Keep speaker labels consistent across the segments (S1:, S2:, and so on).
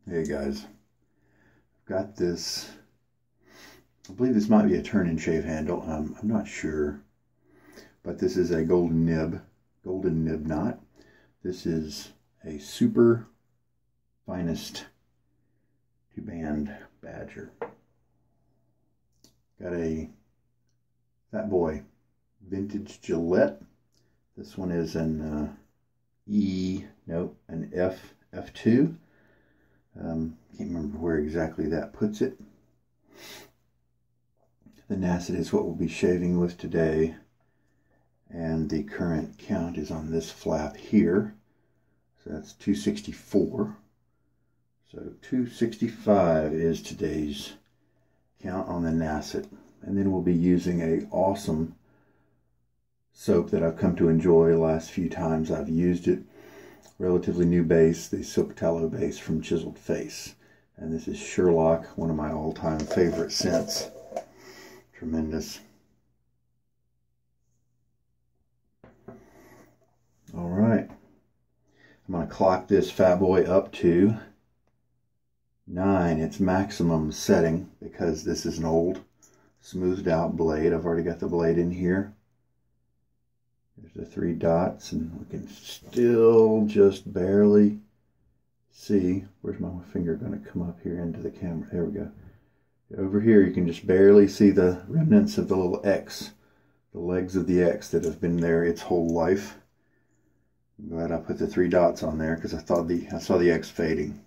S1: Hey guys, I've got this, I believe this might be a turn and shave handle, I'm not sure, but this is a golden nib knot. This is a super finest 2-band badger. Got a Fat Boy vintage Gillette. This one is an F2. Can't remember where exactly that puts it. The Nacet is what we'll be shaving with today, and the current count is on this flap here, so that's 264. So 265 is today's count on the Nacet, and then we'll be using a awesome soap that I've come to enjoy the last few times I've used it. Relatively new base, the Silk Tallow base from Chiseled Face. And this is Sherlock, one of my all-time favorite scents. Tremendous. Alright. I'm going to clock this Fat Boy up to 9, its maximum setting, because this is an old, smoothed out blade. I've already got the blade in here. There's the 3 dots, and we can still just barely see. Where's my finger going to come up here into the camera? There we go. Over here you can just barely see the remnants of the little X, the legs of the X that have been there its whole life. I'm glad I put the 3 dots on there because I saw the X fading.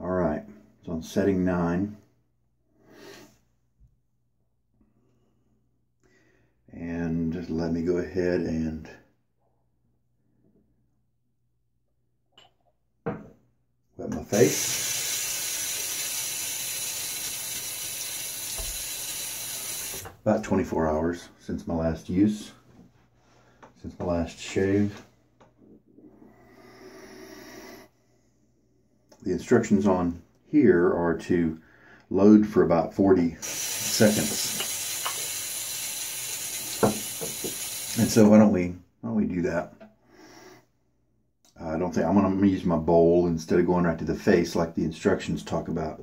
S1: Alright, it's on setting 9. And just let me go ahead and wet my face. About 24 hours since my last use, since my last shave. The instructions on here are to load for about 40 seconds. And so why don't we do that? I don't think I'm going to use my bowl instead of going right to the face like the instructions talk about.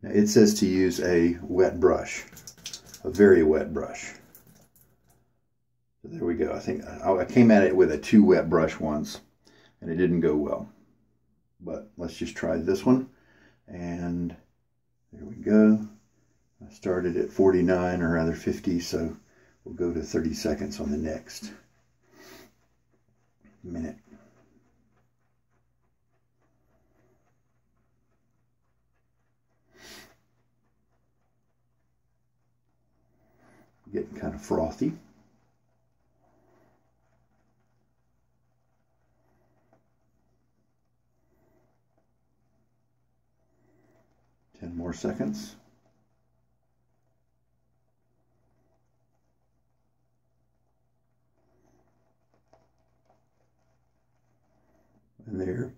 S1: Now it says to use a wet brush, a very wet brush. So there we go. I think I came at it with a too wet brush once and it didn't go well. But let's just try this one. And there we go. I started at 49, or rather 50, so we'll go to 30 seconds on the next minute. Getting kind of frothy. Ten more seconds. And there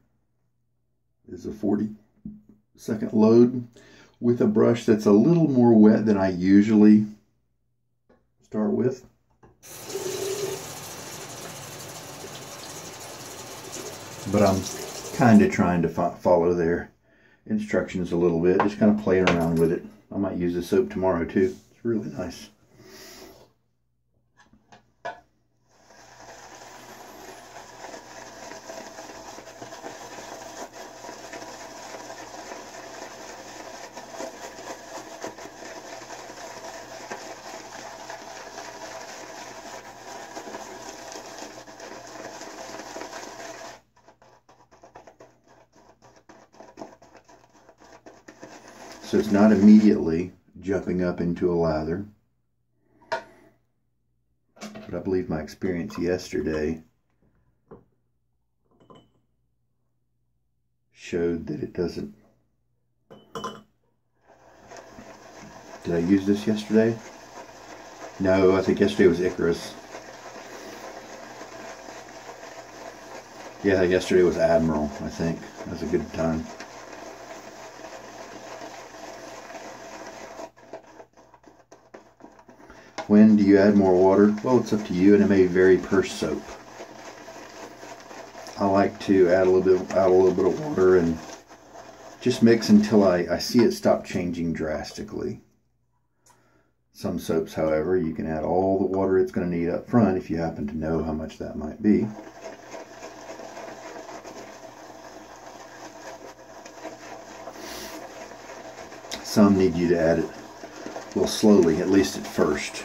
S1: is a 40-second load with a brush that's a little more wet than I usually start with. But I'm kind of trying to follow their instructions a little bit, just kind of playing around with it. I might use this soap tomorrow too. It's really nice. So it's not immediately jumping up into a lather. But I believe my experience yesterday showed that it doesn't. Did I use this yesterday? No, I think yesterday was Icarus. Yeah, yesterday was Admiral, I think. That was a good time. When do you add more water? Well, it's up to you, and it may vary per soap. I like to add a little bit of water and just mix until I see it stop changing drastically. Some soaps, however, you can add all the water it's going to need up front if you happen to know how much that might be. Some need you to add it a little slowly, at least at first.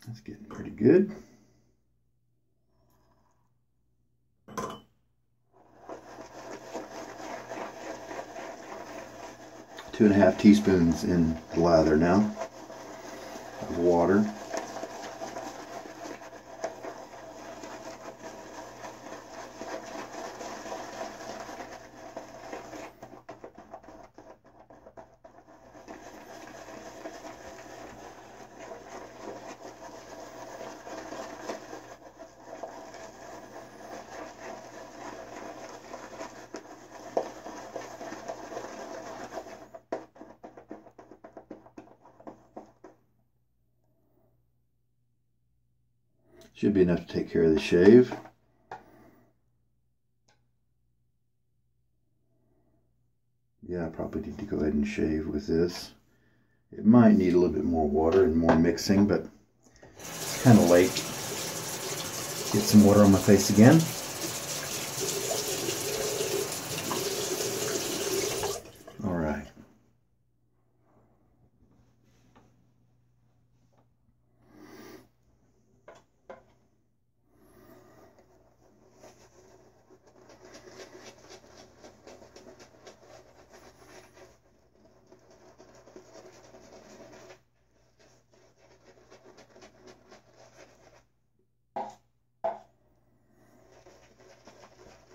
S1: That's getting pretty good. Two and a half teaspoons in the lather now of water. Should be enough to take care of the shave. Yeah, I probably need to go ahead and shave with this. It might need a little bit more water and more mixing, but it's kind of late. Get some water on my face again. All right.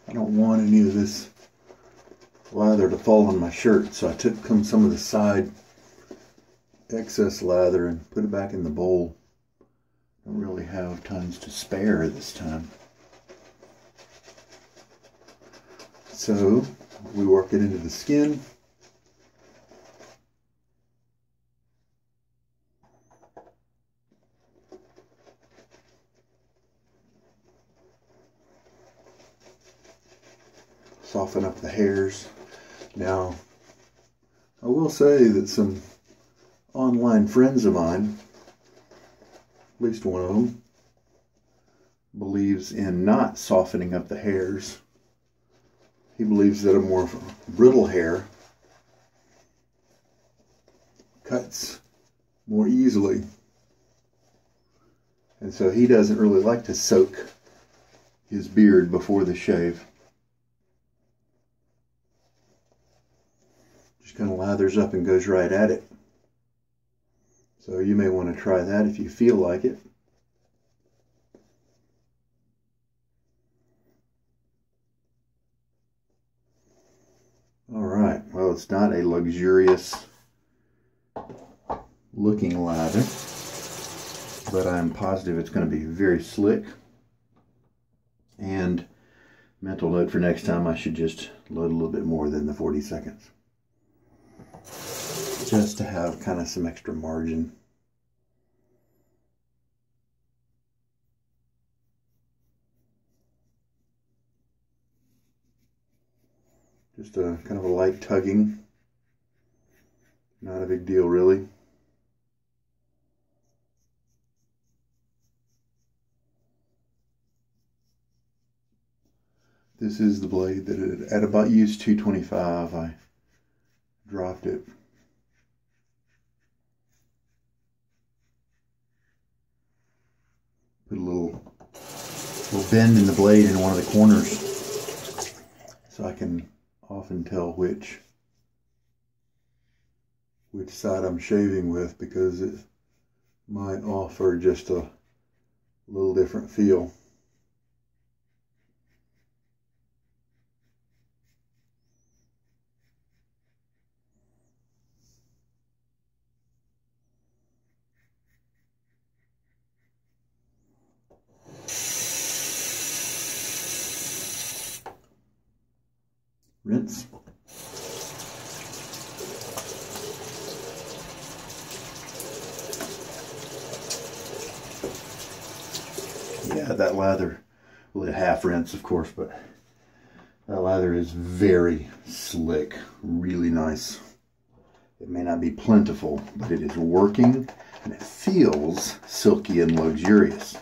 S1: I don't want any of this lather to fall on my shirt, so I took some of the side excess lather and put it back in the bowl. I don't really have tons to spare this time. So we work it into the skin. Soften up the hairs. Now, I will say that some online friends of mine, at least one of them, believes in not softening up the hairs. He believes that a more brittle hair cuts more easily. And so he doesn't really like to soak his beard before the shave. Just kind of lathers up and goes right at it. So you may want to try that if you feel like it. All right, well, it's not a luxurious looking lather, but I'm positive it's going to be very slick. And mental note for next time, I should just load a little bit more than the 40 seconds. Just to have kind of some extra margin. Just a kind of a light tugging. Not a big deal, really. This is the blade that at about use 225, I dropped it. Put a little bend in the blade in one of the corners, so I can often tell which side I'm shaving with, because might offer just a little different feel. Rinse. Yeah, that lather, well, it half rinse of course, but that lather is very slick, really nice. It may not be plentiful, but it is working and it feels silky and luxurious,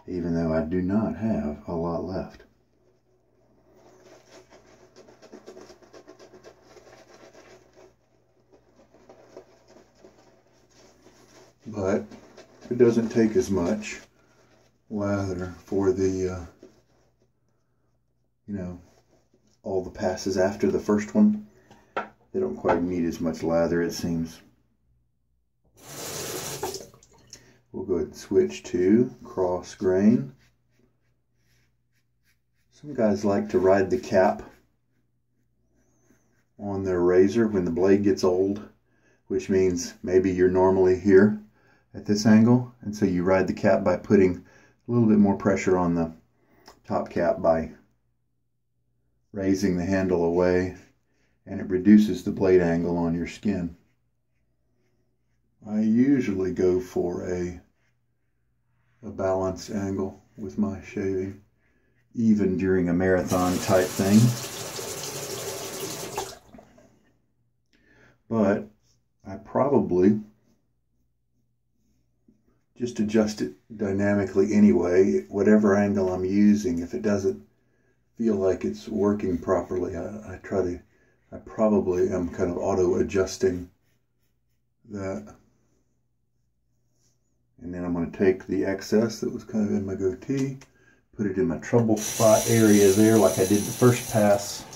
S1: even though I do not have a lot left. But it doesn't take as much lather for the, you know, all the passes after the first one. They don't quite need as much lather, it seems. We'll go ahead and switch to cross grain. Some guys like to ride the cap on their razor when the blade gets old, which means maybe you're normally here at this angle, and so you ride the cap by putting a little bit more pressure on the top cap by raising the handle away, and it reduces the blade angle on your skin. I usually go for a balanced angle with my shaving, even during a marathon type thing. But I probably just adjust it dynamically anyway, whatever angle I'm using. If it doesn't feel like it's working properly, I probably am kind of auto adjusting that. And then I'm going to take the excess that was kind of in my goatee, put it in my trouble spot area there like I did the first pass.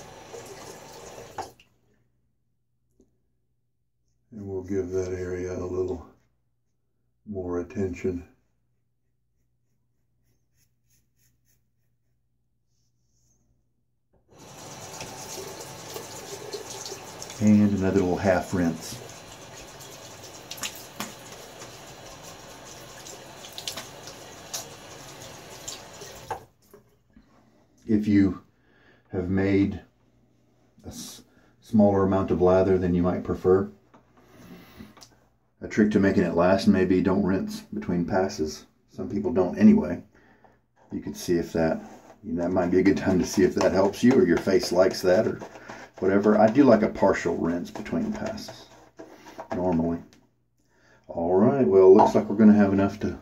S1: And we'll give that area a little more attention. And another little half rinse. If you have made a smaller amount of lather than you might prefer, a trick to making it last, maybe don't rinse between passes. Some people don't anyway. You could see if that might be a good time to see if that helps you, or your face likes that, or whatever. I do like a partial rinse between passes, normally. All right, well, it looks like we're going to have enough to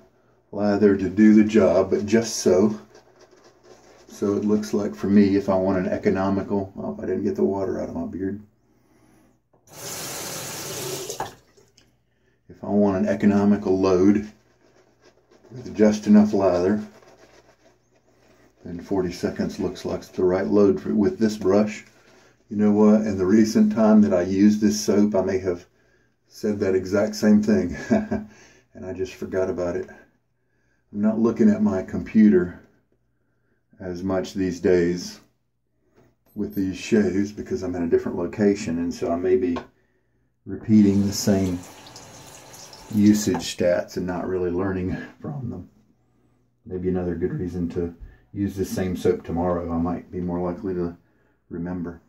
S1: lather to do the job, but just so. So it looks like for me, if I want an economical, oh, I didn't get the water out of my beard. If I want an economical load with just enough lather, then 40 seconds looks like the right load with this brush. You know what? In the recent time that I used this soap, I may have said that exact same thing. And I just forgot about it. I'm not looking at my computer as much these days with these shaves because I'm in a different location, and so I may be repeating the same usage stats and not really learning from them. Maybe another good reason to use the same soap tomorrow. I might be more likely to remember.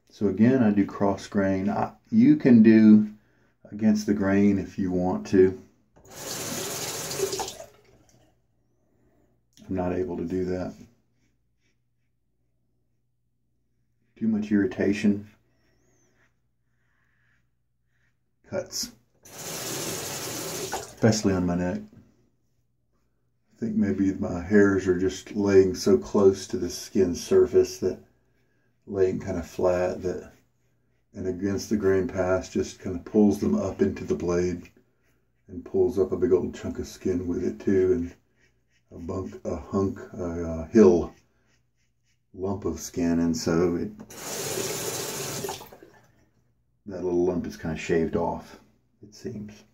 S1: So again, I do cross grain. You can do against the grain if you want to. I'm not able to do that. Too much irritation. Cuts. Especially on my neck. I think maybe my hairs are just laying so close to the skin surface that laying kind of flat, that and against the grain pass just kind of pulls them up into the blade, and pulls up a big old chunk of skin with it too, and a hill lump of skin, and so that little lump is kind of shaved off, it seems.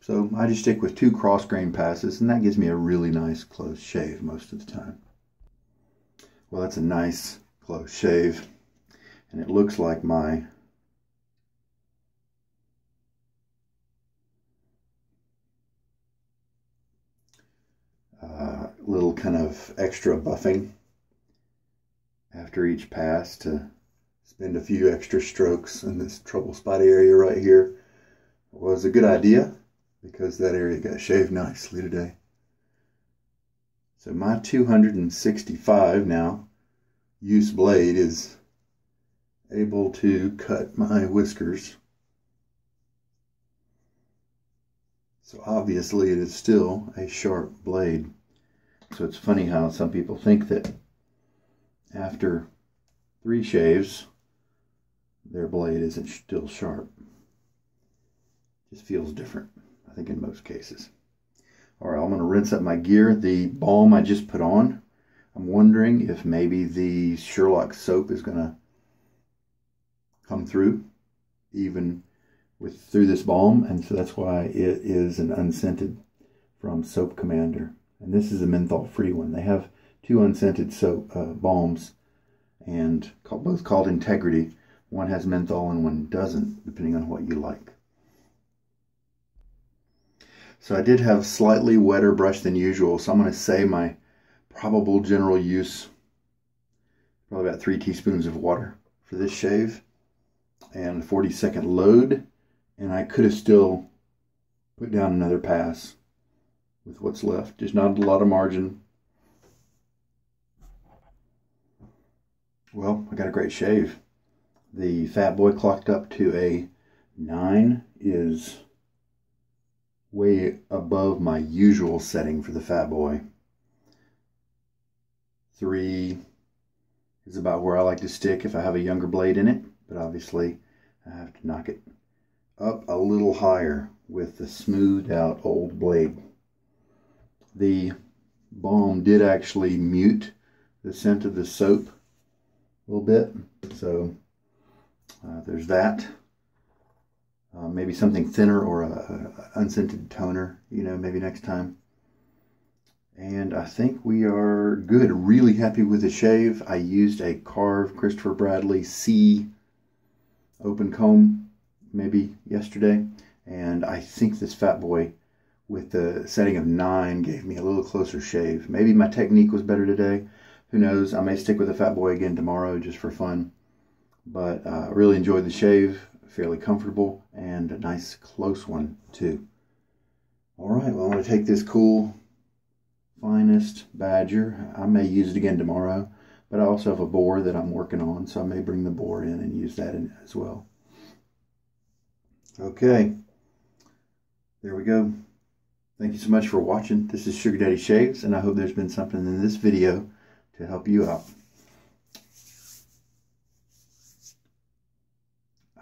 S1: So I just stick with 2 cross grain passes, and that gives me a really nice close shave most of the time. Well, that's a nice close shave, and it looks like my little kind of extra buffing after each pass to spend a few extra strokes in this trouble spot area right here was a good idea, because that area got shaved nicely today. So my 265 now use blade is able to cut my whiskers. So obviously it is still a sharp blade. So it's funny how some people think that after 3 shaves, their blade isn't still sharp. Just feels different, I think, in most cases. All right, I'm going to rinse up my gear. The balm I just put on, I'm wondering if maybe the Sherlock soap is going to come through even through this balm, and so that's why it is an unscented from Soap Commander. And this is a menthol-free one. They have 2 unscented soap balms, and both called Integrity. One has menthol and one doesn't, depending on what you like. So I did have slightly wetter brush than usual, so I'm going to say my probable general use, probably about 3 teaspoons of water for this shave, and 40-second load, and I could have still put down another pass with what's left. Just not a lot of margin. Well, I got a great shave. The Fat Boy clocked up to a 9, is way above my usual setting for the Fat Boy. 3 is about where I like to stick if I have a younger blade in it, but obviously I have to knock it up a little higher with the smoothed out old blade. The balm did actually mute the scent of the soap a little bit, so there's that. Maybe something thinner or a unscented toner, maybe next time. And I think we are good. Really happy with the shave. I used a carved Christopher Bradley C open comb maybe yesterday, and I think this Fat Boy with the setting of 9 gave me a little closer shave. Maybe my technique was better today. Who knows? I may stick with the Fat Boy again tomorrow just for fun. But really enjoyed the shave. Fairly comfortable and a nice close one too. All right, well, I'm going to take this cool Finest Badger. I may use it again tomorrow, but I also have a boar that I'm working on, so I may bring the boar in and use that in as well. Okay, there we go. Thank you so much for watching. This is Sugar Daddy Shaves, and I hope there's been something in this video to help you out.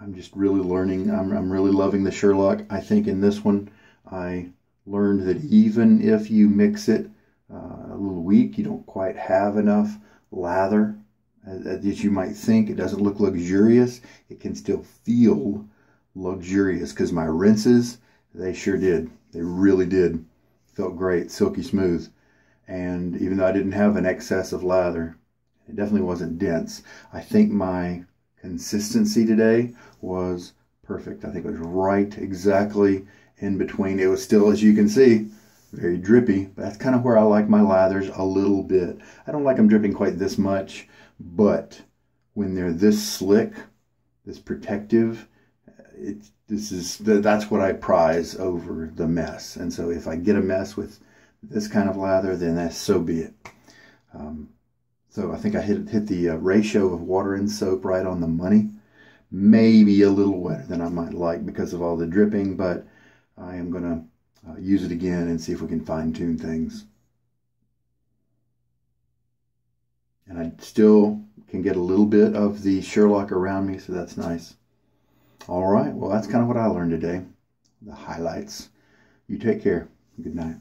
S1: I'm just really learning. I'm really loving the Sherlock. I think in this one, I learned that even if you mix it a little weak, you don't quite have enough lather as you might think. It doesn't look luxurious. It can still feel luxurious, because my rinses, they sure did. They really did. Felt great, silky smooth. And even though I didn't have an excess of lather, it definitely wasn't dense. I think my consistency today was perfect. I think it was right exactly in between. It was still, as you can see, very drippy. But that's kind of where I like my lathers a little bit. I don't like them dripping quite this much, but when they're this slick, this protective, that's what I prize over the mess. And so if I get a mess with this kind of lather, then that's so be it. So I think I hit the ratio of water and soap right on the money. Maybe a little wetter than I might like because of all the dripping, but I am going to use it again and see if we can fine tune things. And I still can get a little bit of the Sherlock around me, so that's nice. All right, well, that's kind of what I learned today. the highlights. You take care. Good night.